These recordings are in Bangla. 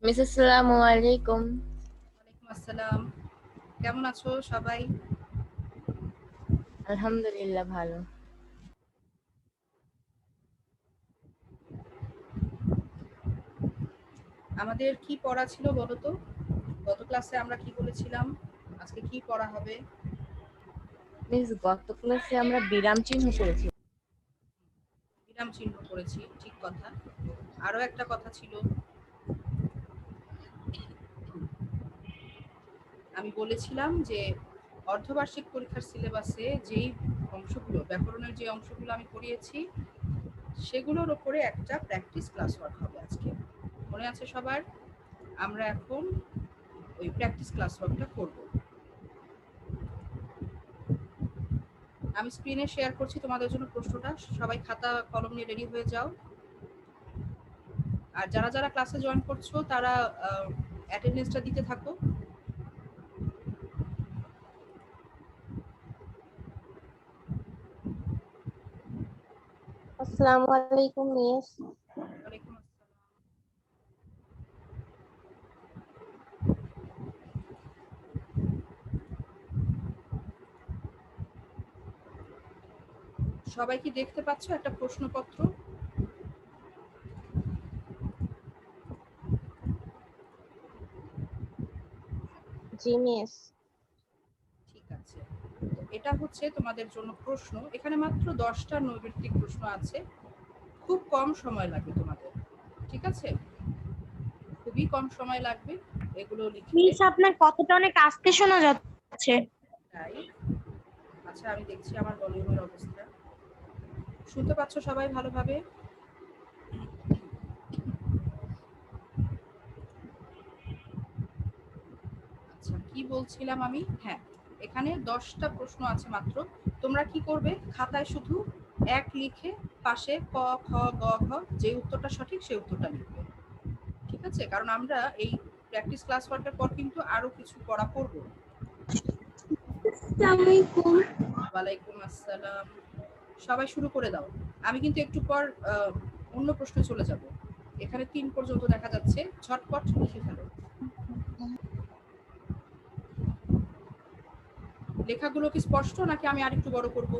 মিস আসসালামু আলাইকুম। ওয়ালাইকুম আসসালাম। কেমন আছো সবাই? আলহামদুলিল্লাহ ভালো। আমাদের কি পড়া ছিল বলো তো? গত ক্লাসে আমরা কি বলেছিলাম? আজকে কি পড়া হবে? মিস গত ক্লাসে আমরা বিরাম চিহ্ন করেছি। বিরাম চিহ্ন করেছি, ঠিক কথা। আরো একটা কথা ছিল, আমি বলেছিলাম যে অর্ধবার্ষিক পরীক্ষার সিলেবাসে যেই অংশগুলো, ব্যাকরণের যে অংশগুলো আমি পড়িয়েছি, সেগুলোর ওপরে একটা প্র্যাকটিস ক্লাস ওয়ার্ক হবে আজকে। মনে আছে সবার? আমরা এখন ওই প্র্যাকটিস ক্লাস ওয়ার্কটা করব। আমি স্ক্রিনে শেয়ার করছি তোমাদের জন্য প্রশ্নটা। সবাই খাতা কলম নিয়ে রেডি হয়ে যাও। আর যারা যারা ক্লাসে জয়েন করছো তারা অ্যাটেন্ডেন্সটা দিতে থাকো। আসসালামু আলাইকুম মিস। ওয়ালাইকুম আসসালাম। সবাই কি দেখতে পাচ্ছ একটা প্রশ্নপত্র? জি মিস। ঠিক আছে। তো এটা হচ্ছে তোমাদের জন্য প্রশ্ন। এখানে মাত্র 10টা নৈর্ব্যক্তিক প্রশ্ন আছে। খুব কম সময় লাগবে তোমাদের। ঠিক আছে? খুবই কম সময় লাগবে এগুলো লিখতে। মিস আপনার কথাটা অনেক আস্তে শোনা যাচ্ছে। তাই আচ্ছা, আমি দেখছি আমার ভলিউমের অবস্থা। শুনতে পাচ্ছ সবাই ভালোভাবে? আচ্ছা, কি বলছিলাম আমি? হ্যাঁ, এখানে 10টা প্রশ্ন আছে মাত্র। তোমরা কি করবে? খাতায় শুধু এক লিখে পাশে ক, খ, গ, ঘ, যে উত্তরটা সঠিক সেই উত্তরটা লিখবে। ঠিক আছে? কারণ আমরা এই প্র্যাকটিস ক্লাস ওয়ার্কের পর কিন্তু আরো কিছু পড়া করব। আসসালামু আলাইকুম। ওয়ালাইকুম আসসালাম। সবাই শুরু করে দাও। আমি কিন্তু একটু পর অন্য প্রশ্নে চলে যাব। এখানে 3 পর্যন্ত দেখা যাচ্ছে। ঝটপট লিখে ফেলো। লেখাগুলো কি স্পষ্ট নাকি আমি আরেকটু বড় করব?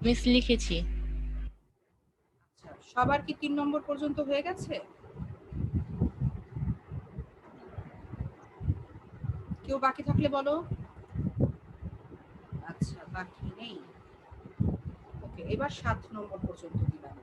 মিস লিখেছি। আচ্ছা, সবার কি 3 নম্বর পর্যন্ত হয়ে গেছে? কেউ বাকি থাকলে বলো। আচ্ছা, বাকি নেই। ওকে, এবার 7 নম্বর পর্যন্ত দিলাম।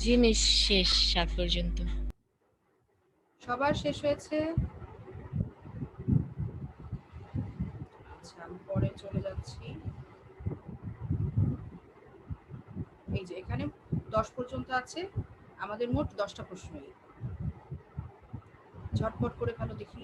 জি মিস, শেষ 7 পর্যন্ত। সবার শেষ হয়েছে? আচ্ছা, আমি পরে চলে যাচ্ছি। এই যে এখানে 10 পর্যন্ত আছে। আমাদের মোট 10টা প্রশ্নই। ঝটপট করে ভালো দেখি।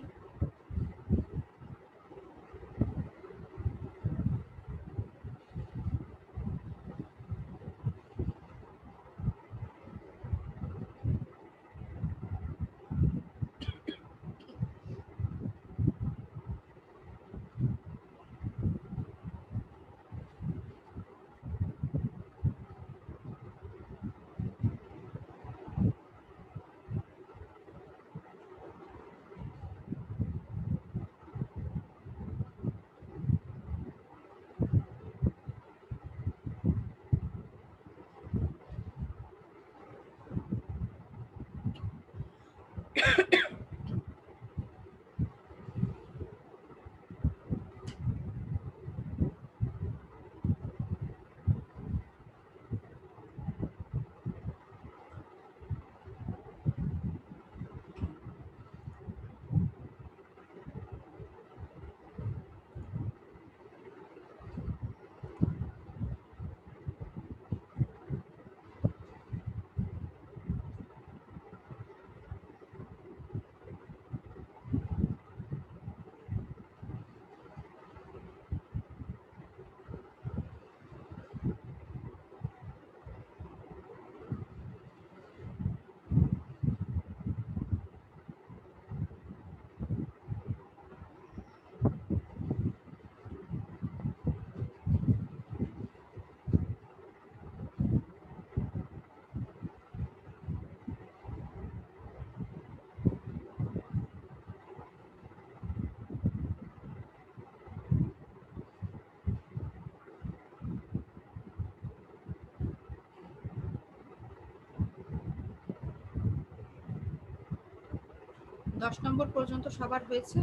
10 নম্বর পর্যন্ত সবার হয়েছে?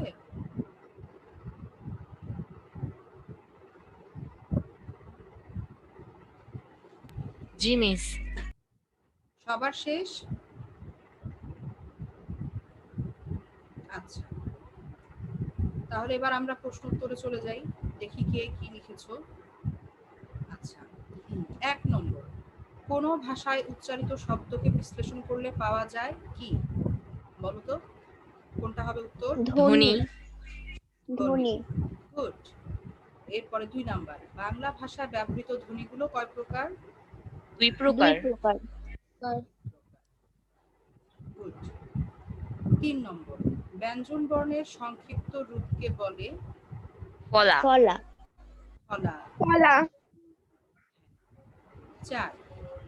জি মিস। সবার শেষ? আচ্ছা, তাহলে এবার আমরা প্রশ্ন উত্তরে চলে যাই, দেখি কে কি লিখেছো। আচ্ছা, 1 নম্বর, কোন ভাষায় উচ্চারিত শব্দকে বিশ্লেষণ করলে পাওয়া যায় কি? বলো তো কোনটা হবে উত্তর? ধ্বনি। ধ্বনি। গুড। এরপরে 2 নাম্বার, বাংলা ভাষায় ব্যবহৃত ধ্বনিগুলো কয় প্রকার? 2 দুই প্রকার। প্রকার। গুড। 3 নম্বর, ব্যঞ্জন বর্ণের সংক্ষিপ্ত রূপকে বলে? ফলা। ফলা। ফলা। ফলা। 4,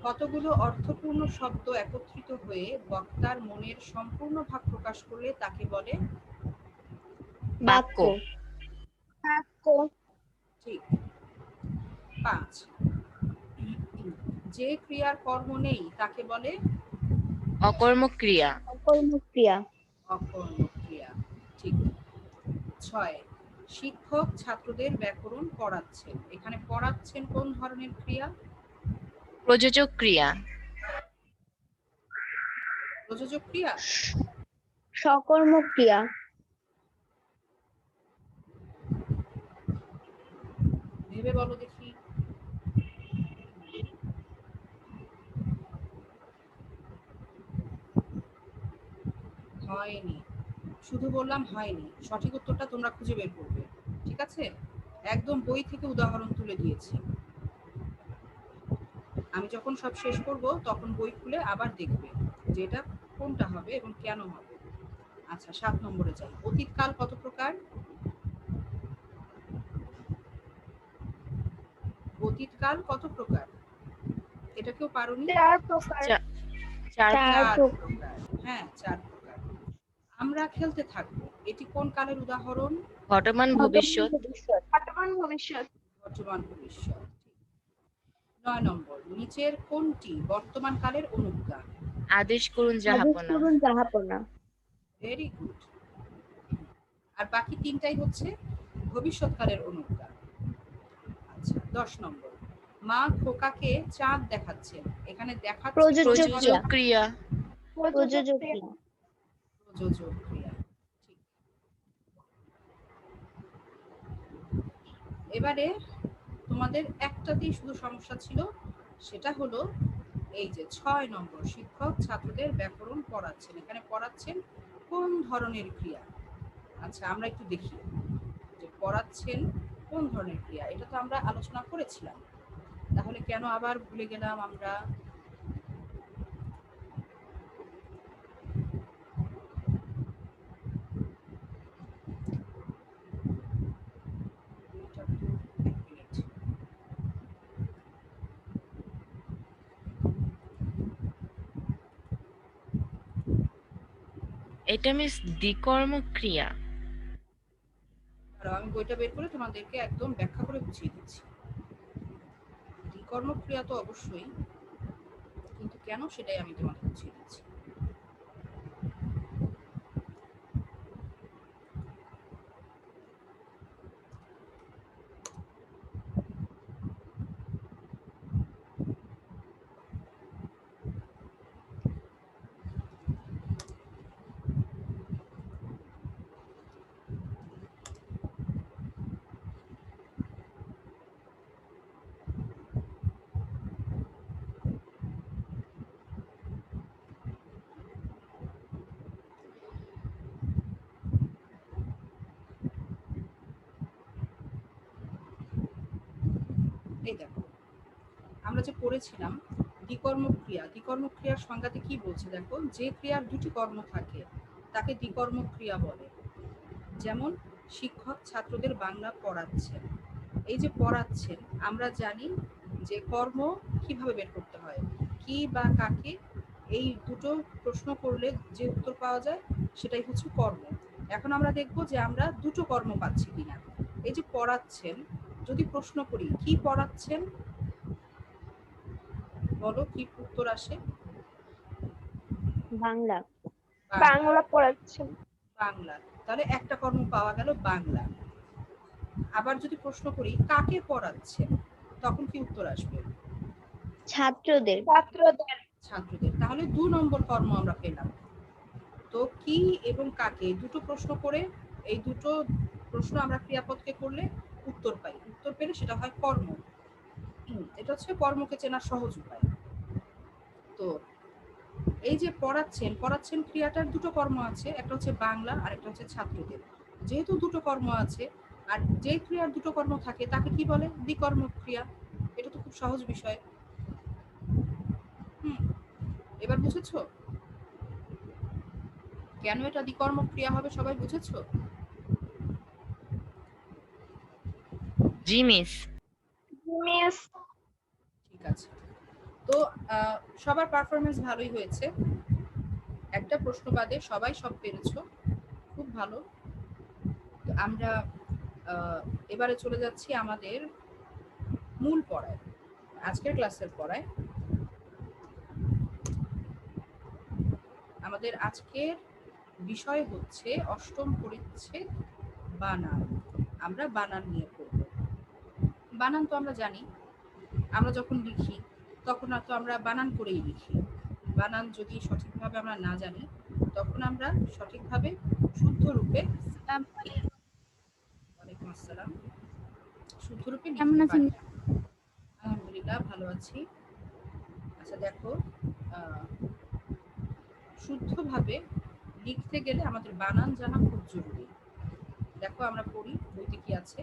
কতগুলো অর্থপূর্ণ শব্দ একত্রিত হয়ে বক্তার মনের সম্পূর্ণ ভাব প্রকাশ করলে তাকে বলে? বাক্য। বাক্য। ঠিক। 5, যে ক্রিয়ার কর্ম নেই তাকে বলে? অকর্মক্রিয়া। অকর্মক্রিয়া। অকর্মক্রিয়া। ঠিক। 6, শিক্ষক ছাত্রদের ব্যাকরণ পড়াচ্ছেন, এখানে পড়াচ্ছেন কোন ধরনের ক্রিয়া? প্রযোজক ক্রিয়া। প্রযোজক ক্রিয়া। সকর্মক্রিয়া। ভেবে বলো দেখি। হয়নি, শুধু বললাম হয়নি, সঠিক উত্তরটা তোমরা খুঁজে বের করবে, ঠিক আছে? একদম বই থেকে উদাহরণ তুলে দিয়েছি। আমি যখন সব শেষ করব তখন বই খুলে আবার দেখবে যে এটা কোনটা হবে এবং কেন হবে। আচ্ছা, 7 নম্বরে যাই, অতীতকাল কত প্রকার? অতীতকাল কত প্রকার? এটা কেউ পারোনি? 4 প্রকার। 4 4 প্রকার। প্রকার। হ্যাঁ, 4 প্রকার। আমরা খেলতে থাকবো, এটি কোন কালের উদাহরণ? বর্তমান ভবিষ্যৎ। বর্তমান ভবিষ্যৎ। বর্তমান ভবিষ্যৎ। 9 নম্বর, নিচের কোনটি বর্তমান কালের অনুজ্ঞা? আদেশ করুন আদেশ জাহাপনা। করুন জাহাপনা। Very good. আর বাকি তিনটাই হচ্ছে ভবিষ্যৎকালের অনুজ্ঞা। আচ্ছা, 10 নম্বর, মা খোকাকে চাঁদ দেখাচ্ছেন, এখানে দেখাচ্ছে প্রযোজক প্রযোজক ক্রিয়া। প্রযোজক ক্রিয়া। প্রযোজক ক্রিয়া। ঠিক। এবারে তোমাদের একটাতেই শুধু সমস্যা ছিল, সেটা হলো এই যে 6 নম্বর, শিক্ষক ছাত্রদের ব্যাকরণ পড়াচ্ছেন, এখানে পড়াচ্ছেন কোন ধরনের ক্রিয়া? আচ্ছা, আমরা একটু দেখি যে পড়াচ্ছেন কোন ধরনের ক্রিয়া, এটা তো আমরা আলোচনা করেছিলাম, তাহলে কেন আবার ভুলে গেলাম আমরা? এটা তো 1 মিনিট। এটা মিস দ্বিকর্ম ক্রিয়া। আর আমি বইটা বের করে তোমাদেরকে একদম ব্যাখ্যা করে বুঝিয়ে দিচ্ছি। দ্বিকর্ম ক্রিয়া তো অবশ্যই, কিন্তু কেন সেটাই আমি তোমাদের বুঝিয়ে দিচ্ছি। এই দেখো, আমরা যে পড়েছিলাম দ্বিকর্ম ক্রিয়া, দ্বিকর্ম ক্রিয়ার সংজ্ঞাতে কি বলছে দেখো, যে ক্রিয়ার দুটি কর্ম থাকে তাকে দ্বিকর্ম ক্রিয়া বলে। যেমন শিক্ষক ছাত্রদের বাংলা পড়াচ্ছেন, এই যে পড়াচ্ছেন, আমরা জানি যে কর্ম কিভাবে বের করতে হয়, কি বা কাকে, এই দুটো প্রশ্ন করলে যে উত্তর পাওয়া যায় সেটাই হচ্ছে কর্ম। এখন আমরা দেখব যে আমরা দুটো কর্ম পাচ্ছি কিনা। এই যে পড়াচ্ছেন, যদি প্রশ্ন করি কি পড়াচ্ছেন, বলো কি উত্তর আসে? বাংলা। বাংলা পড়াচ্ছেন। বাংলা। তাহলে একটা কর্ম পাওয়া গেল বাংলা। আবার যদি প্রশ্ন করি কাকে পড়াচ্ছেন, তখন কি উত্তর আসবে? ছাত্রদের। ছাত্রদের। তাহলে 2 নম্বর কর্ম আমরা পেলাম। তো কি এবং কাকে দুটো প্রশ্ন করে এই দুটো প্রশ্ন আমরা ক্রিয়াপদকে করলে উত্তর পাই। উত্তর পেলে সেটা হয় কর্ম। এটা হচ্ছে কর্মকে চেনার সহজ উপায়। তো এই যে পড়াচ্ছেন, পড়াচ্ছেন ক্রিয়াটার দুটো কর্ম আছে, একটা হচ্ছে বাংলা আর একটা হচ্ছে ছাত্রদের। যেহেতু দুটো কর্ম আছে আর যে ক্রিয়ার দুটো কর্ম থাকে তাকে কি বলে? দ্বিকর্মক ক্রিয়া। এটা তো খুব সহজ বিষয়। হুম, এবার বুঝেছো কেন এটা দ্বিকর্মক ক্রিয়া হবে? সবাই বুঝেছো? জি মিস। মিস। ঠিক আছে। তো সবার পারফরমেন্স ভালোই হয়েছে। একটা প্রশ্ন বাদে সবাই সব পেরেছো, খুব ভালো। তো আমরা এবারে চলে যাচ্ছি আমাদের মূল পড়ায়, আজকের ক্লাসের পড়ায়। আমাদের আজকের বিষয় হচ্ছে অষ্টম পরিচ্ছেদ বানান। আমরা বানান নিয়ে পড়ব। বানান তো আমরা জানি, আমরা যখন লিখি তখন তো আমরা বানান করেই লিখি। বানান যদি সঠিকভাবে আমরা না জানি তখন আমরা সঠিকভাবে শুদ্ধ রূপে, ওয়ালাইকুম আসসালাম, শুদ্ধ রূপে লিখতে পারি না। আলহামদুলিল্লাহ ভালো আছি। আচ্ছা দেখো, শুদ্ধভাবে লিখতে গেলে আমাদের বানান জানা খুব জরুরি। দেখো আমরা পড়ি, বইতে কি আছে?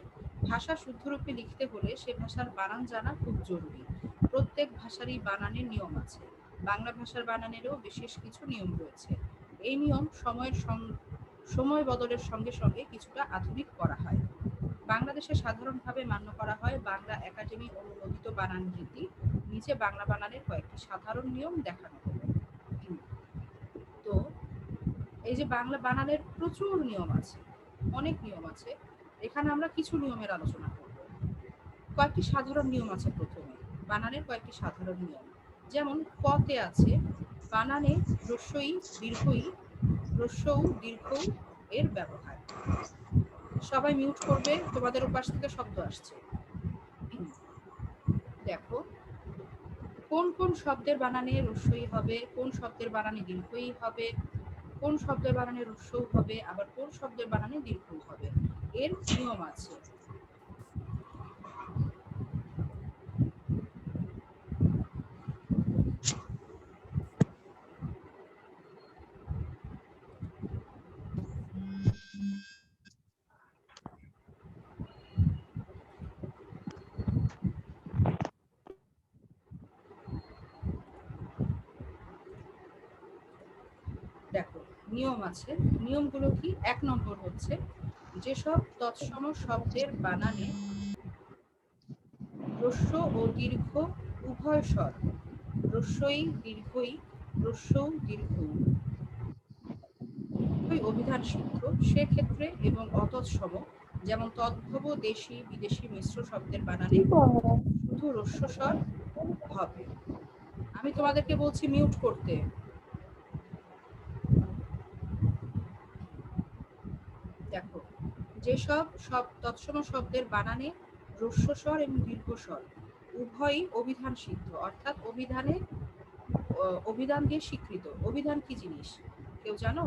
ভাষা শুদ্ধরূপে লিখতে হলে সে ভাষার বানান জানা খুব জরুরি। প্রত্যেক ভাষারই বানানের নিয়ম আছে। বাংলা ভাষার বানানেরও বিশেষ কিছু নিয়ম রয়েছে। এই নিয়ম সময় বদলের সঙ্গে সঙ্গে কিছুটা আধুনিক করা হয়। বাংলাদেশে সাধারণভাবে মান্য করা হয় বাংলা একাডেমি অনুমোদিত বানান রীতি। নিচে বাংলা বানানের কয়েকটি সাধারণ নিয়ম দেখানো হলো। তো এই যে বাংলা বানানের প্রচুর নিয়ম আছে, অনেক নিয়ম আছে। এখানে আমরা কিছু নিয়মের আলোচনা করব। কয়েকটি সাধারণ নিয়ম আছে। প্রথমে বানানের কয়েকটি সাধারণ নিয়ম, যেমন কতে আছে বানানে হ্রস্বই দীর্ঘই, হ্রস্বউ দীর্ঘউ এর ব্যবহার। সবাই মিউট করবে, তোমাদের ওপাশ থেকে শব্দ আসছে। দেখো কোন কোন শব্দের বানানে হ্রস্বই হবে, কোন শব্দের বানানে দীর্ঘই হবে, কোন শব্দের বানানে হ্রস্বউ হবে, আবার কোন শব্দের বানানে দীর্ঘউ হবে, এর নিয়ম আছে। দেখো নিয়ম আছে, নিয়মগুলো কি? 1 নম্বর হচ্ছে যেসব তৎসম শব্দের বানানে হ্রস্ব ও দীর্ঘ উভয় স্বর, হ্রস্বই দীর্ঘই, হ্রস্বউ দীর্ঘউ, অভিধান সিদ্ধ সেক্ষেত্রে এবং অতৎসম, যেমন তদ্ভব দেশি বিদেশি মিশ্র শব্দের বানানে শুধু হ্রস্ব স্বর হবে। আমি তোমাদেরকে বলছি মিউট করতে। দেখো যেসব তৎসম শব্দের বানানে হ্রস্ব স্বর এবং দীর্ঘ স্বর উভয়ই অভিধান সিদ্ধ, অর্থাৎ অভিধান দিয়ে স্বীকৃত। অভিধান কি জিনিস কেউ জানো?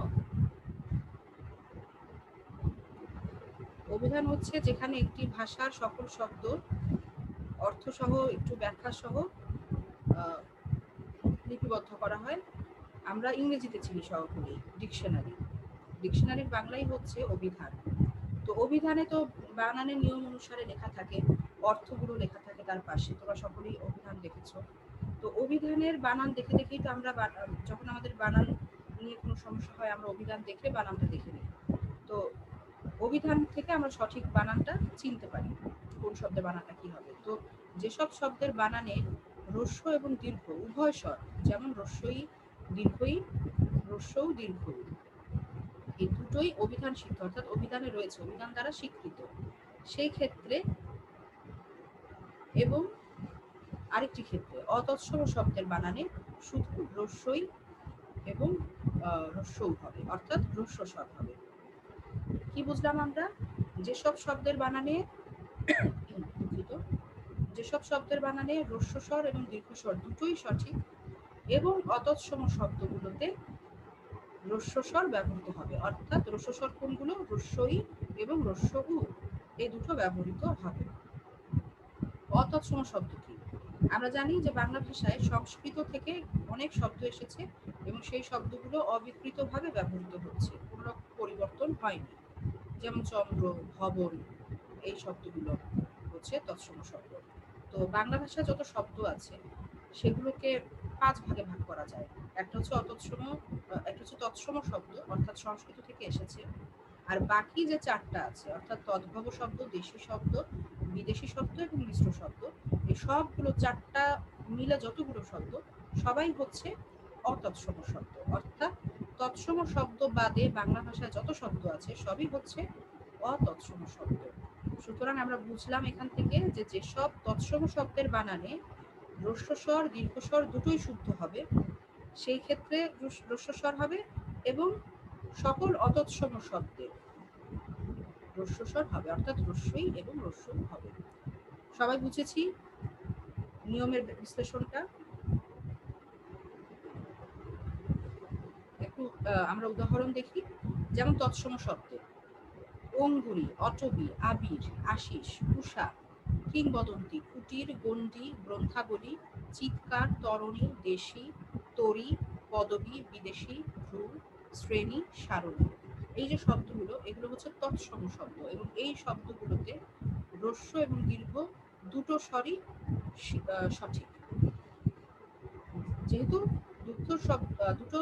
অভিধান হচ্ছে যেখানে একটি ভাষার সকল শব্দ অর্থ সহ একটু ব্যাখ্যা সহ লিপিবদ্ধ করা হয়। আমরা ইংরেজিতে চিনি সহকরি ডিকশনারি। ডিকশনারির বাংলাই হচ্ছে অভিধান। তো অভিধানে তো বানানের নিয়ম অনুসারে লেখা থাকে, অর্থগুলো লেখা থাকে তার পাশে। তোমরা সকলেই অভিধান দেখেছো। তো অভিধানের বানান দেখে দেখেই তো আমরা যখন আমাদের বানান নিয়ে কোনো সমস্যা হয় আমরা অভিধান দেখে বানানটা দেখে নিই। তো অভিধান থেকে আমরা সঠিক বানানটা চিনতে পারি, কোন শব্দের বানানটা কি হবে। তো যেসব শব্দের বানানে হ্রস্ব এবং দীর্ঘ উভয় স্বর, যেমন হ্রস্বই দীর্ঘই, হ্রস্বউ দীর্ঘই, এই দুটোই অভিধান সিদ্ধ, অর্থাৎ অভিধানে রয়েছে, অভিধান দ্বারা স্বীকৃত, সেই ক্ষেত্রে এবং আরেকটি ক্ষেত্রে অতৎসম শব্দের বানানে শুধু হ্রস্বই এবং হ্রস্বউ হবে, অর্থাৎ হ্রস্ব স্বর হবে। কি বুঝলাম আমরা? যেসব শব্দের বানানে দুঃখিত, যেসব শব্দের বানানে হ্রস্বস্বর এবং দীর্ঘস্বর দুটোই সঠিক এবং অতৎসম শব্দগুলোতে হ্রস্বস্বর ব্যবহৃত হবে, অর্থাৎ হ্রস্বস্বর কোনগুলো? হ্রস্ব ই এবং হ্রস্ব উ, এই দুটো ব্যবহৃত হবে। অতৎসম শব্দ কি? আমরা জানি যে বাংলা ভাষায় সংস্কৃত থেকে অনেক শব্দ এসেছে এবং সেই শব্দগুলো অবিকৃতভাবে ব্যবহৃত হচ্ছে, কোনো রকম পরিবর্তন হয়নি। যেমন চন্দ্র, ভবন, এই শব্দগুলো হচ্ছে তৎসম শব্দ। তো বাংলা ভাষায় যত শব্দ আছে সেগুলোকে 5 ভাগে ভাগ করা যায়। একটা হচ্ছে একটা হচ্ছে তৎসম শব্দ, অর্থাৎ সংস্কৃত থেকে এসেছে। আর বাকি যে 4টা আছে, অর্থাৎ তদ্ভব শব্দ, দেশি শব্দ, বিদেশি শব্দ এবং মিশ্র শব্দ, এই সবগুলো 4টা মিলে যতগুলো শব্দ সবাই হচ্ছে অতৎসম শব্দ। অর্থাৎ তৎসম শব্দ বাদে বাংলা ভাষায় যত শব্দ আছে সবই হচ্ছে অতৎসম শব্দ। সুতরাং আমরা বুঝলাম এখান থেকে যে যেসব তৎসম শব্দের বানানে হ্রস্বস্বর দীর্ঘস্বর দুটোই শুদ্ধ হবে, সেই ক্ষেত্রে হ্রস্বস্বর হবে এবং সকল অতৎসম শব্দের হ্রস্বস্বর হবে, অর্থাৎ হ্রস্বই এবং হ্রস্ব হবে। সবাই বুঝেছি নিয়মের বিশ্লেষণটা? একটু আমরা উদাহরণ দেখি। যেমন তৎসম শব্দে অঙ্গুরি, অটবি, আবির, আশিস, উষা, কিংবদন্তি, কুটির, গণ্ডি, গ্রন্থাবলী, চিৎকার, তরণী, দেশি, তরি, পদবী, বিদেশি, ভ্রু, শ্রেণী, সারণী, এই যে শব্দগুলো এগুলো হচ্ছে তৎসম শব্দ এবং এই শব্দগুলোতে হ্রস্ব এবং দীর্ঘ দুটো স্বরই সঠিক। যেহেতু দুটো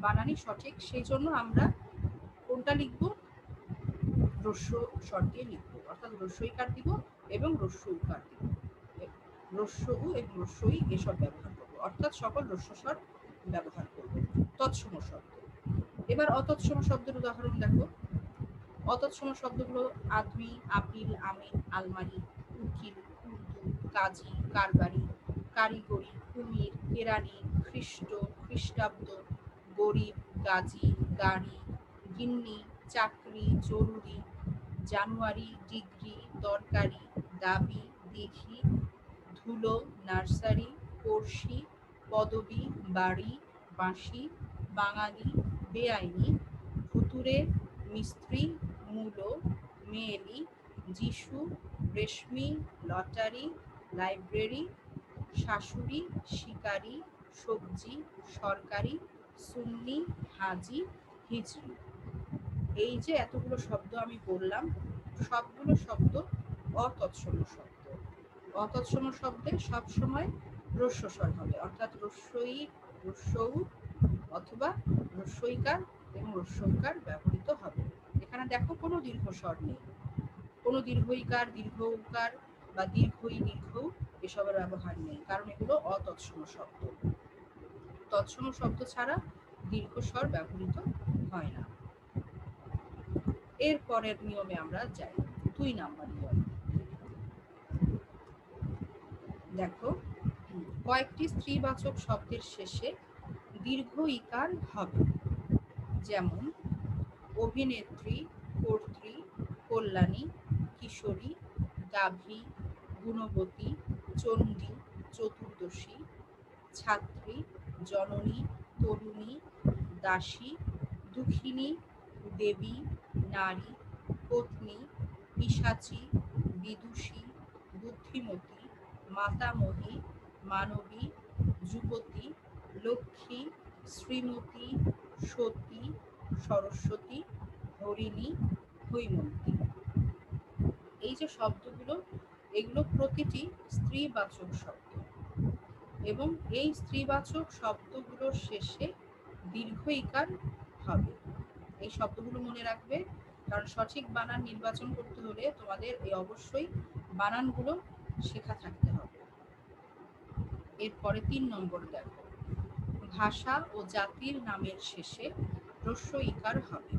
বানানই সঠিক, সেই জন্য আমরা কোনটা লিখবো? হ্রস্ব স্বর দিয়ে লিখবো, অর্থাৎ হ্রস্বইকার দিব এবং হ্রস্ব উকার দিব, হ্রস্ব উ এবং হ্রস্ব ই এসব ব্যবহার করবো, অর্থাৎ সকল হ্রস্ব স্বর ব্যবহার করবো তৎসম শব্দ। এবার অতৎসম শব্দের উদাহরণ দেখো। অতৎসম শব্দগুলো আদমি, আপিল, আমিন, আলমারি, উকিল, উর্দু, কাজী, কারবারি, কারিগরি, কুমির, কেরানি, খ্রিস্ট, খ্রিস্টাব্দ, গরিব, গাজী, গাড়ি, গিন্নি, চাকরি, জরুরি, জানুয়ারি, ডিগ্রি, দরকারি, দাবি, দিঘি, ধুলো, নার্সারি, পড়শি, পদবী, বাড়ি, বাঁশি, বাঙালি, বেআইনি, ভুতুরে, মিস্ত্রি, মূলো, মেয়েলি, যিশু, রেশমি, লটারি, লাইব্রেরি, শাশুড়ি, শিকারি, সবজি, সরকারি, সুন্নি, হাজি, হিজড়ি। এই যে এতগুলো শব্দ আমি বললাম, সবগুলো শব্দ অতৎসম শব্দ। অতৎসম শব্দে সবসময় হ্রস্বস্বর হবে, অর্থাৎ হ্রস্বই, হ্রস্বউ অথবা হ্রস্বইকার এবং হ্রস্বউকার ব্যবহৃত হবে। এখানে দেখো কোনো দীর্ঘস্বর নেই, কোনো দীর্ঘইকার, দীর্ঘ উকার বা দীর্ঘই, দীর্ঘ এসবের ব্যবহার নেই, কারণ এগুলো অতৎসম শব্দ। তৎসম শব্দ ছাড়া দীর্ঘস্বর ব্যবহৃত হয় না। এর পরের নিয়মে আমরা যাই, 2 নাম্বার নিয়ম। দেখো, কয়েকটি স্ত্রীবাচক শব্দের শেষে দীর্ঘ ইকার হবে। যেমন অভিনেত্রী, কর্ত্রী, কল্যাণী, কিশোরী, গাভী, গুণবতী, চণ্ডী, চতুর্দশী, ছাত্রী, জননী, তরুণী, দাসী, দুঃখিনী, দেবী, নারী, পত্নী, পিশাচী, বিদুষী, বুদ্ধিমতী, মাতামহী, মানবী, যুবতী, লক্ষ্মী, শ্রীমতী, সতী, সরস্বতী, হরিণী, হৈমন্তী। এই যে শব্দগুলো, এগুলো প্রতিটি স্ত্রীবাচক শব্দ এবং এই স্ত্রীবাচক শব্দগুলোর শেষে দীর্ঘ ইকার হবে। এই শব্দগুলো মনে রাখবে, কারণ সঠিক বানান নির্বাচন করতে হলে তোমাদের এই অবশ্যই বানানগুলো শেখা থাকতে হবে। এরপরে 3 নম্বর দেখো, ভাষা ও জাতির নামের শেষে হ্রস্ব ইকার হবে।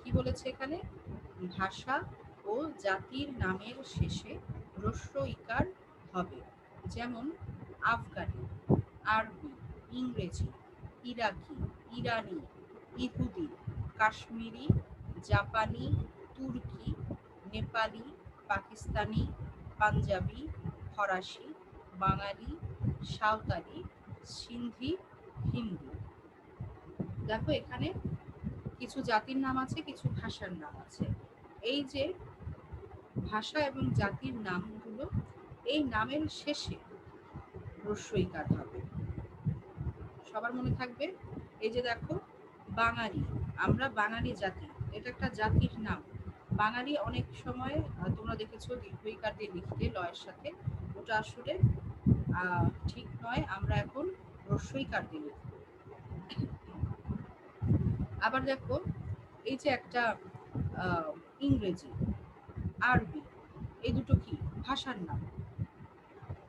কি বলেছে এখানে? ভাষা ও জাতির নামের শেষে হ্রস্ব ইকার হবে। যেমন আফগানি, আরবি, ইংরেজি, ইরাকি, ইরানি, ইহুদি, কাশ্মীরি, জাপানি, তুর্কি, নেপালি, পাকিস্তানি, পাঞ্জাবি, ফরাসি, বাঙালি, সাঁওতালি, সিন্ধি, হিন্দু। দেখো এখানে কিছু জাতির নাম আছে, কিছু ভাষার নাম আছে। এই যে ভাষা এবং জাতির নামগুলো, এই নামের শেষে হ্রস্বইকার হবে। সবার মনে থাকবে। এই যে দেখো বাঙালি, আমরা বাঙালি জাতি, এটা একটা জাতির নাম। বাঙালি অনেক সময় তোমরা দেখেছো দীর্ঘইকার দিয়ে লিখতে লয়ের সাথে, ওটা আসলে ঠিক নয়, আমরা এখন হ্রস্বইকার দিয়ে লিখব। আবার দেখো এই যে একটা ইংরেজি, আরবি, এই দুটো কি ভাষার নাম।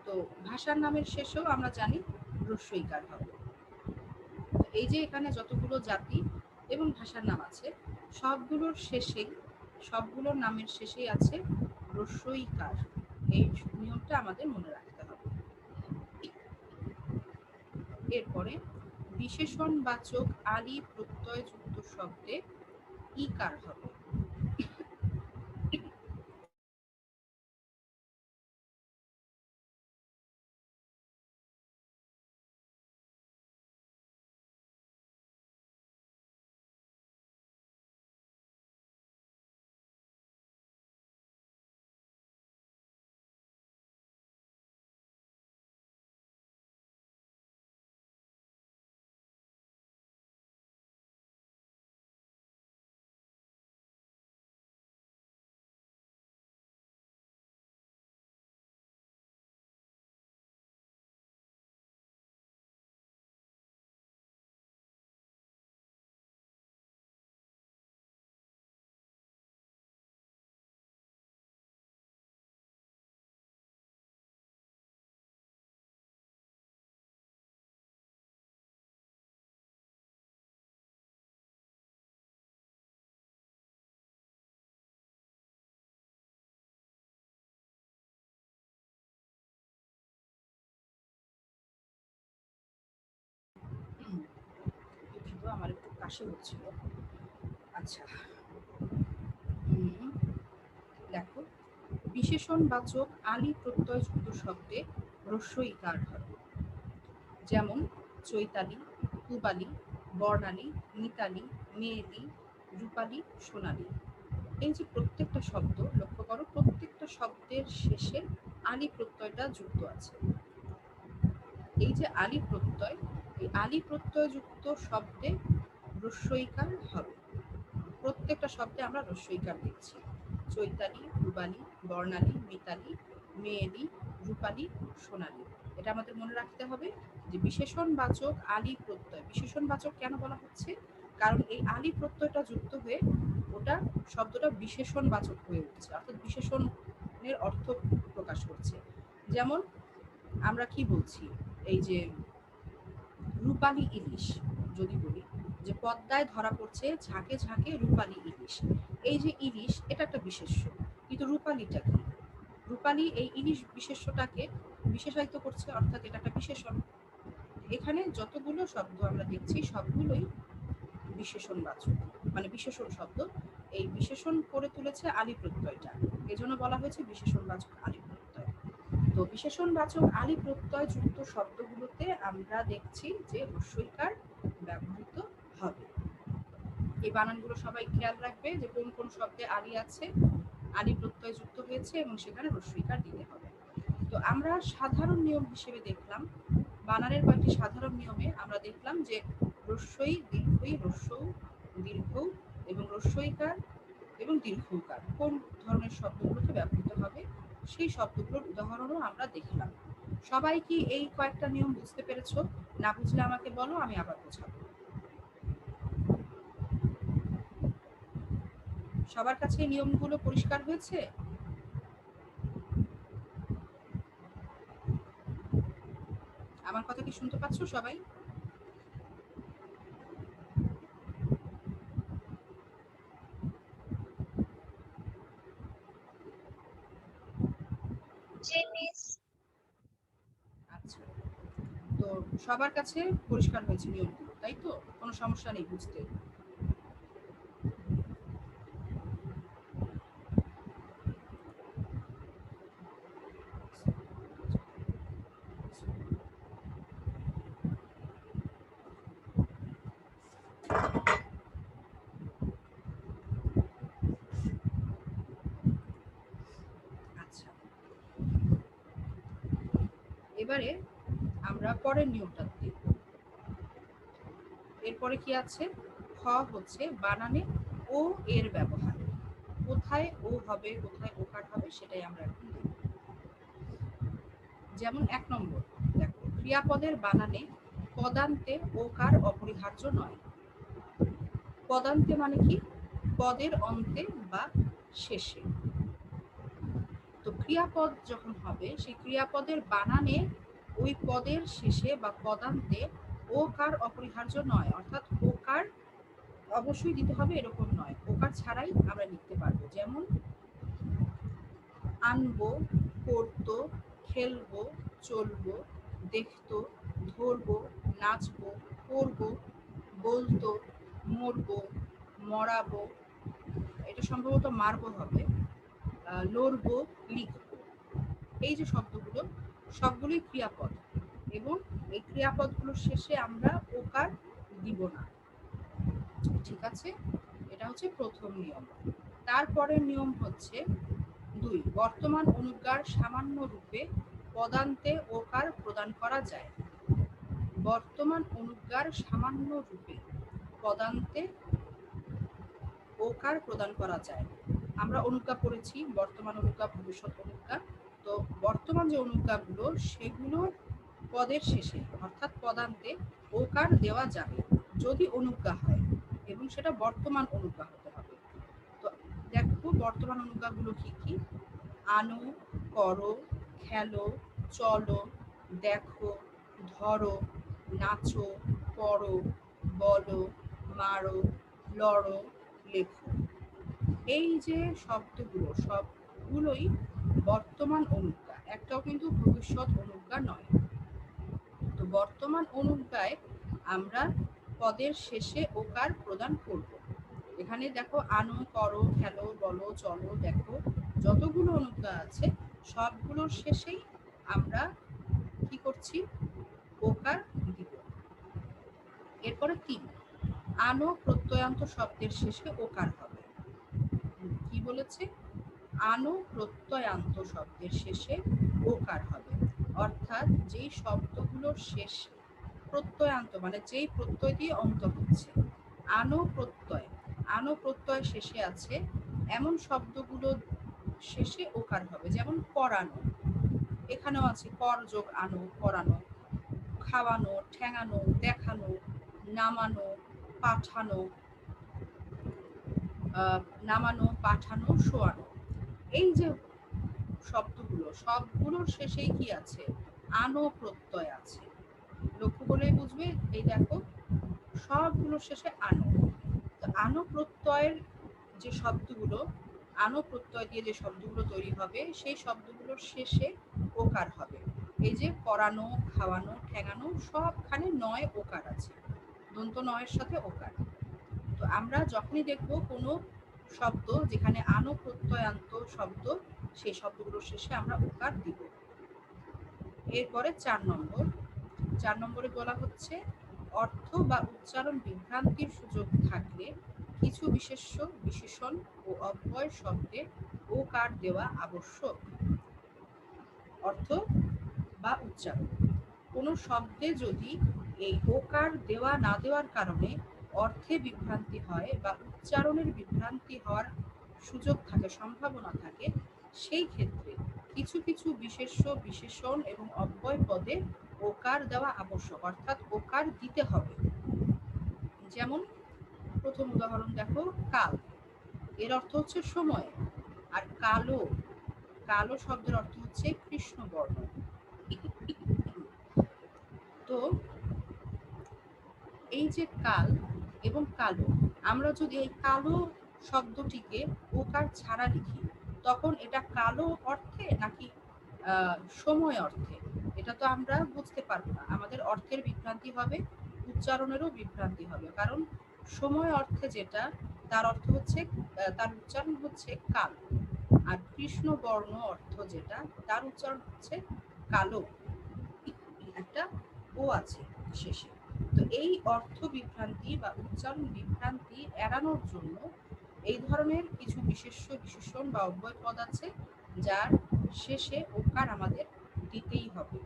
তো ভাষার নামের শেষেও আমরা জানি হ্রস্বইকার হবে। এই যে এখানে যতগুলো জাতি এবং ভাষার নাম আছে, সবগুলোর শেষেই, সবগুলোর নামের শেষেই আছে হ্রস্বইকার। এই নিয়মটা আমাদের মনে রাখতে হবে। এরপরে বিশেষণবাচক আলি প্রত্যয়যুক্ত শব্দে ইকার হবে। দুঃখিত, আমার একটু কাশি হচ্ছিল। আচ্ছা, দেখো বিশেষণবাচক আলি প্রত্যয়যুক্ত শব্দে হ্রস্বইকার হবে। যেমন চৈতালি, পূবালি, বর্ণালী, মিতালি, মেয়েলি, রূপালী, সোনালী। এই যে প্রত্যেকটা শব্দ, লক্ষ্য করো প্রত্যেকটা শব্দের শেষে আলি প্রত্যয়টা যুক্ত আছে। এই যে আলি প্রত্যয়, এই আলি প্রত্যয়যুক্ত শব্দে হ্রস্বইকার হবে। প্রত্যেকটা শব্দে আমরা হ্রস্বইকার দেখছি। চৈতালি, পূবালি, বর্ণালী, মিতালি, মেয়েলি, রূপালী, সোনালী। এটা আমাদের মনে রাখতে হবে যে বিশেষণবাচক আলি প্রত্যয়। বিশেষণবাচক কেন বলা হচ্ছে? কারণ এই আলি প্রত্যয়টা যুক্ত হয়ে ওটা শব্দটা বিশেষণবাচক হয়ে উঠছে, অর্থাৎ বিশেষণের অর্থ প্রকাশ করছে। যেমন আমরা কি বলছি, এই যে রূপালী ইলিশ যদি বলি, যে পদ্মায় ধরা পড়ছে ঝাঁকে ঝাঁকে রূপালী ইলিশ। এই যে ইলিশ, এটা একটা বিশেষ্য, কিন্তু রূপালীটা কি? রূপালী এই ইলিশ বিশেষ্যটাকে বিশেষায়িত করছে, অর্থাৎ এটা একটা বিশেষণ। এখানে যতগুলো শব্দ আমরা দেখছি সবগুলোই বিশেষণবাচক, মানে বিশেষণ শব্দ। এই বিশেষণ করে তুলেছে আলি প্রত্যয়টা, এজন্য বলা হয়েছে বিশেষণবাচক আলি প্রত্যয়। তো বিশেষণবাচক আলি প্রত্যয় যুক্ত শব্দগুলোতে আমরা দেখছি যে হ্রস্বইকার ব্যবহৃত হবে। এই বানানগুলো সবাই খেয়াল রাখবে যে কোন কোন শব্দে আলি আছে, আলি প্রত্যয় যুক্ত হয়েছে এবং সেখানে হ্রস্বইকার দিতে হবে। তো আমরা সাধারণ নিয়ম হিসেবে দেখলাম, বানানের কয়েকটি সাধারণ নিয়মে আমরা দেখলাম যে হ্রস্বই, দীর্ঘই, হ্রস্বউ, দীর্ঘউ এবং হ্রস্বইকার এবং দীর্ঘউকার কোন ধরনের শব্দগুলোতে ব্যবহৃত হবে, সেই শব্দগুলোর উদাহরণও আমরা দেখলাম। সবাই কি এই কয়েকটা নিয়ম বুঝতে পেরেছো? না বুঝলে আমাকে বলো, আমি আবার বোঝাবো। সবার কাছে এই নিয়মগুলো পরিষ্কার হয়েছে? আমার কথা কি শুনতে পাচ্ছো সবাই? আচ্ছা, তো সবার কাছে পরিষ্কার হয়েছে নিয়মগুলো, তাই তো? কোনো সমস্যা নেই বুঝতে? এবারে আমরা পরের নিয়মটা দেখব। এরপরে কি আছে, খ হচ্ছে বানানে ও এর ব্যবহার। কোথায় ও হবে, কোথায় ওকার হবে, সেটাই আমরা এখন দেখব। যেমন 1 নম্বর দেখো, ক্রিয়াপদের বানানে পদান্তে ওকার অপরিহার্য নয়। পদান্তে মানে কি, পদের অন্তে বা শেষে। তো ক্রিয়াপদ যখন হবে, সেই ক্রিয়াপদের বানানে ওই পদের শেষে বা পদান্তে ওকার অপরিহার্য নয়, অর্থাৎ ওকার অবশ্যই দিতে হবে এরকম নয়, ওকার ছাড়াই আমরা লিখতে পারবো। যেমন আনবো, পড়তো, খেলবো, চলবো, দেখতো, ধরবো, নাচবো, করবো, বলতো, মরবো, মরাবো, এটা সম্ভবত মারবো হবে, লড়বো, লিখবো। এই যে শব্দগুলো সবগুলোই ক্রিয়াপদ, এবং এই ক্রিয়াপদগুলোর শেষে আমরা ওকার দিব না। ঠিক আছে, এটা হচ্ছে প্রথম নিয়ম। তারপরের নিয়ম হচ্ছে 2, বর্তমান অনুজ্ঞার সামান্য রূপে পদান্তে ওকার প্রদান করা যায়। বর্তমান অনুজ্ঞার সামান্য রূপে পদান্তে ওকার প্রদান করা যায়। আমরা অনুজ্ঞা পড়েছি, বর্তমান অনুজ্ঞা, ভবিষ্যৎ অনুজ্ঞা। তো বর্তমান যে অনুজ্ঞাগুলো, সেগুলোর পদের শেষে অর্থাৎ পদান্তে ওকার দেওয়া যাবে যদি অনুজ্ঞা হয়, এবং সেটা বর্তমান অনুজ্ঞা হতে হবে। তো দেখো বর্তমান অনুজ্ঞাগুলো কি কি: আনো, করো, খেলো, চলো, দেখো, ধরো, নাচো, পড়ো, বলো, মারো, লড়ো, লেখো। এই যে শব্দগুলো সবগুলোই বর্তমান অনুজ্ঞা, একটাও কিন্তু ভবিষ্যৎ অনুজ্ঞা নয়। তো বর্তমান অনুজ্ঞায় আমরা পদের শেষে ওকার প্রদান করব। এখানে দেখো আনো, করো, খেলো, বলো, চলো, দেখো, যতগুলো অনুজ্ঞা আছে সবগুলোর শেষেই আমরা কি করছি, ওকার দিব। এরপরে 3, আনো প্রত্যয়ান্ত শব্দের শেষে ওকার হবে। কি বলেছে, আনো প্রত্যয়ান্ত শব্দের শেষে ওকার হবে, অর্থাৎ যেই শব্দগুলোর শেষ প্রত্যয়ান্ত মানে যেই প্রত্যয় দিয়ে অন্ত হচ্ছে, আনো প্রত্যয়, আনো প্রত্যয় শেষে আছে এমন শব্দগুলো শেষে ওকার হবে। যেমন পড়ানো, এখানেও আছে কর যোগ আনো, পড়ানো। খাওয়ানো, ঠ্যাঙানো, দেখানো, নামানো, পাঠানো, নামানো, পাঠানো, শোয়ানো। এই যে শব্দগুলো সবগুলোর শেষেই কি আছে, আনো প্রত্যয় আছে। লক্ষ্য করলেই বুঝবে, এই দেখো সবগুলোর শেষে আনো। তো আনো প্রত্যয়ের যে শব্দগুলো, আনো প্রত্যয় দিয়ে যে শব্দগুলো তৈরি হবে, সেই শব্দগুলোর শেষে ওকার হবে। এই যে পড়ানো, খাওয়ানো, ঠেঙানো, সবখানে নয় ওকার আছে, দন্ত নয়ের সাথে ওকার। তো আমরা যখনই দেখবো কোনো শব্দ যেখানে আনো প্রত্যয়ান্ত শব্দ, সেই শব্দগুলোর শেষে আমরা ওকার দিব। এরপরে 4 নম্বর, 4 নম্বরে বলা হচ্ছে অর্থ বা উচ্চারণ বিভ্রান্তির সুযোগ থাকলে কিছু বিশেষ্য, বিশেষণ ও অব্যয় শব্দে ওকার দেওয়া আবশ্যক। অর্থ বা উচ্চারণ, কোনো শব্দে যদি এই ওকার দেওয়া না দেওয়ার কারণে অর্থে বিভ্রান্তি হয় বা উচ্চারণের বিভ্রান্তি হওয়ার সুযোগ থাকে, সম্ভাবনা থাকে, সেই ক্ষেত্রে কিছু কিছু বিশেষ্য, বিশেষণ এবং অব্যয় পদে ওকার দেওয়া আবশ্যক, অর্থাৎ ওকার দিতে হবে। যেমন প্রথম উদাহরণ দেখো, কাল, এর অর্থ হচ্ছে সময়। আর কালো, কালো শব্দের অর্থ হচ্ছে কৃষ্ণবর্ণ। তো এই যে কাল এবং কালো, আমরা যদি এই কালো শব্দটিকে ওকার ছাড়া লিখি, তখন এটা কালো অর্থে নাকি সময় অর্থে, এটা তো আমরা বুঝতে পারবো না। আমাদের অর্থের বিভ্রান্তি হবে, উচ্চারণেরও বিভ্রান্তি হবে। কারণ সময় অর্থে যেটা, তার অর্থ হচ্ছে, তার উচ্চারণ হচ্ছে কাল। আর কৃষ্ণ বর্ণ অর্থ যেটা, তার উচ্চারণ হচ্ছে কালো, একটা ও আছে শেষে। তো এই অর্থ বিভ্রান্তি বা উচ্চারণ বিভ্রান্তি এড়ানোর জন্য এই ধরনের কিছু বিশেষ্য, বিশেষণ বা অব্যয় পদ আছে, যার শেষে ওকার আমাদের দিতেই হবে।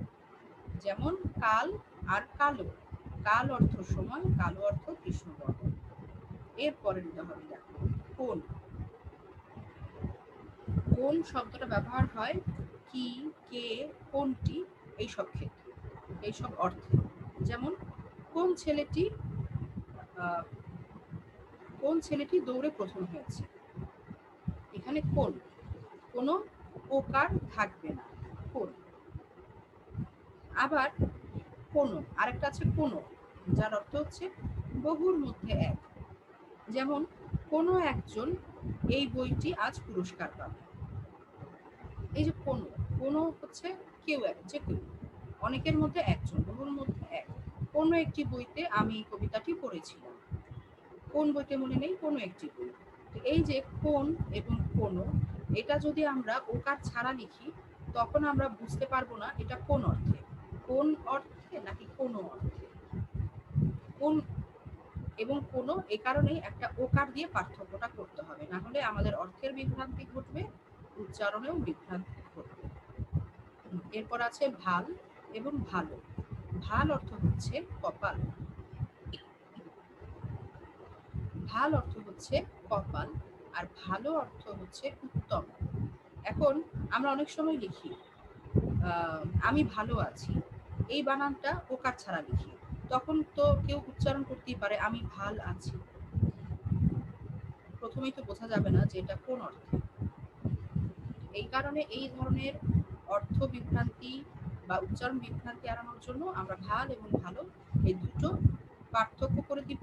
যেমন কাল আর কালো। কাল অর্থ সময়, কালো অর্থ কৃষ্ণবর্ণ। এর পরের উদাহরণ দেখো, কোন। কোন শব্দটা ব্যবহার হয় কি, কে, কোনটি এইসব ক্ষেত্রে, এইসব অর্থে। যেমন কোন ছেলেটি কোন ছেলেটি দৌড়ে প্রথম হয়েছে। এখানে কোন, কোনো ওকার থাকবে না, কোন। আবার কোনো, আরেকটা আছে কোনো, যার অর্থ হচ্ছে বহুর মধ্যে এক। যেমন কোনো একজন এই বইটি আজ পুরস্কার পাবে। এই যে কোনো, কোনো হচ্ছে কেউ এক, যে কেউ, অনেকের মধ্যে একজন, বহুর মধ্যে এক। কোনো একটি বইতে আমি এই কবিতাটি পড়েছিলাম। কোন বইতে মনে নেই, কোনো একটি বই। তো এই যে কোন এবং কোনো, এটা যদি আমরা ওকার ছাড়া লিখি তখন আমরা বুঝতে পারবো না এটা কোন অর্থে, কোন অর্থে নাকি কোনো অর্থে। কোন এবং কোনো, এ কারণেই একটা ওকার দিয়ে পার্থক্যটা করতে হবে, না হলে আমাদের অর্থের বিভ্রান্তি ঘটবে, উচ্চারণেও বিভ্রান্তি ঘটবে। এরপর আছে ভাল এবং ভালো। ভাল অর্থ হচ্ছে কপাল, ভাল অর্থ হচ্ছে কপাল, আর ভালো অর্থ হচ্ছে উত্তম। এখন আমরা অনেক সময় লিখি আমি ভালো আছি, এই বানানটা ওকার ছাড়া লিখি, তখন তো কেউ উচ্চারণ করতেই পারে আমি ভাল আছি। প্রথমেই তো বোঝা যাবে না যে এটা কোন অর্থে। এই কারণে এই ধরনের অর্থ বিভ্রান্তি বা উচ্চারণ বিভ্রান্তি এড়ানোর জন্য আমরা ভাল এবং ভালো এই দুটো পার্থক্য করে দিব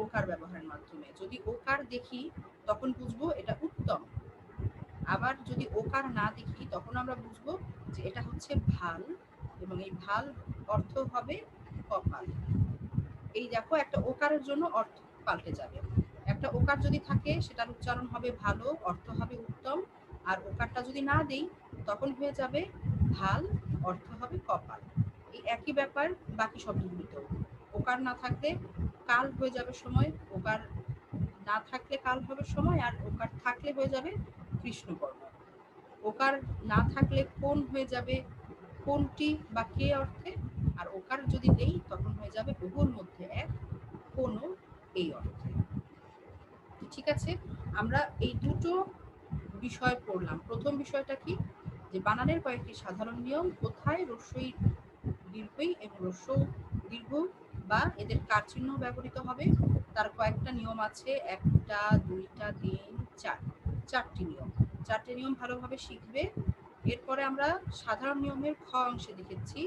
ওকার ব্যবহারের মাধ্যমে। যদি ওকার দেখি তখন বুঝবো এটা উত্তম, আবার যদি ওকার না দেখি তখন আমরা বুঝবো যে এটা হচ্ছে ভাল, এবং এই ভাল অর্থ হবে কপাল। এই দেখো একটা ওকারের জন্য অর্থ পাল্টে যাবে। একটা ওকার যদি থাকে সেটার উচ্চারণ হবে ভালো, অর্থ হবে উত্তম, আর ওকারটা যদি না দেই তখন হয়ে যাবে ভাল, অর্থ হবে কপাল। এই একই ব্যাপার বাকি শব্দগুলিতেও। ওকার না থাকলে কাল হয়ে যাবে সময়, ওকার না থাকলে কাল হবে সময়, আর ওকার থাকলে হয়ে যাবে কৃষ্ণবর্ণ। ওকার না থাকলে কোন হয়ে যাবে কোনটি বা কে অর্থে, আর ওকার যদি নেই তখন হয়ে যাবে বহুর মধ্যে এক, কোনো এই অর্থে। ঠিক আছে, আমরা এই দুটো বিষয় পড়লাম। প্রথম বিষয়টা কি, যে বানানের কয়েকটি সাধারণ নিয়ম, কোথায় রস্যই দীর্ঘই এবং রস্য দীর্ঘ বা এদের কার চিহ্ন ব্যবহৃত হবে তার কয়েকটা নিয়ম আছে, একটা দুইটা তিন চার, চারটি নিয়ম। চারটি নিয়ম ভালোভাবে শিখবে। এরপরে আমরা সাধারণ নিয়মের খ অংশে দেখেছি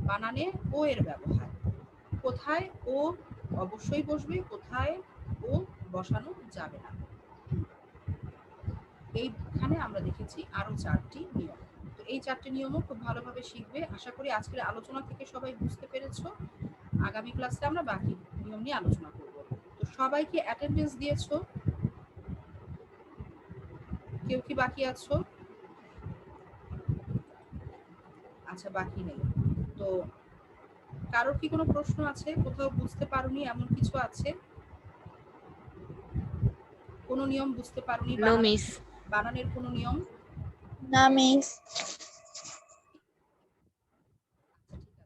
বানানে ও এর ব্যবহার, কোথায় ও অবশ্যই বসবে, কোথায় ও বসানো যাবে না। এইখানে আমরা দেখেছি আরো চারটি নিয়ম। তো এই চারটি নিয়মও খুব ভালোভাবে শিখবে। আশা করি আজকের আলোচনা থেকে সবাই বুঝতে পেরেছো। আগামী ক্লাসে আমরা বাকি নিয়ম নিয়ে আলোচনা করব। তো সবাইকে অ্যাটেন্ডেন্স দিয়েছো? কেউ কি বাকি আছো? আচ্ছা, বাকি নেই। তো কারোর কি কোনো প্রশ্ন আছে, কোথাও বুঝতে পারোনি এমন কিছু আছে, কোনো নিয়ম বুঝতে পারোনি, নো মিস। বানানের কোনো নিয়ম? না মিস।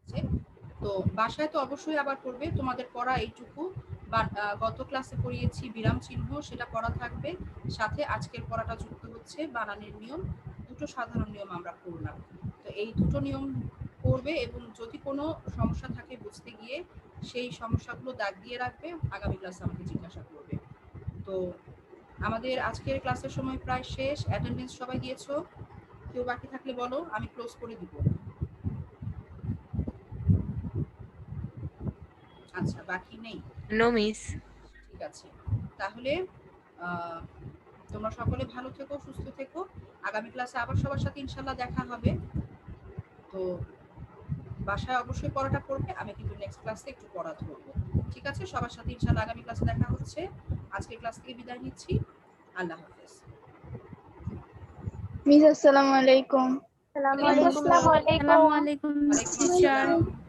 ঠিক আছে, তো বাসায় তো অবশ্যই আবার করবে। তোমাদের পড়া এইটুকু, গত ক্লাসে পড়িয়েছি বিরাম চিহ্ন, সেটা পড়া থাকবে, সাথে আজকের পড়াটা যুক্ত হচ্ছে বানানের নিয়ম। দুটো সাধারণ নিয়ম আমরা পড়লাম। তো এই দুটো নিয়ম পড়বে, এবং যদি কোনো সমস্যা থাকে বুঝতে গিয়ে সেই সমস্যাগুলো দাগ দিয়ে রাখবে, আগামী ক্লাসে আমাকে জিজ্ঞাসা করবে। তো আমাদের আজকের ক্লাসের সময় প্রায় শেষ। অ্যাটেন্ডেন্স সবাই দিয়েছো? কেউ বাকি থাকলে বলো, আমি ক্লোজ করে দিব। আচ্ছা, বাকি নেই? No miss. ঠিক আছে, তাহলে তোমরা সকলে ভালো থেকো, সুস্থ থেকো। আগামী ক্লাসে আবার সবার সাথে ইনশাল্লাহ দেখা হবে। তো বাসায় অবশ্যই পড়াটা করবে, আমি কিন্তু নেক্সট ক্লাসে একটু পড়া ধরবো। ঠিক আছে, সবার সাথে ইনশাল্লাহ আগামী ক্লাসে দেখা হচ্ছে। আজকের ক্লাস থেকে বিদায় নিচ্ছি। আল্লাহ হাফেজ। মিস আসসালামু আলাইকুম। ওয়ালাইকুম আসসালাম। আসসালামু আলাইকুম। ওয়ালাইকুম আসসালাম।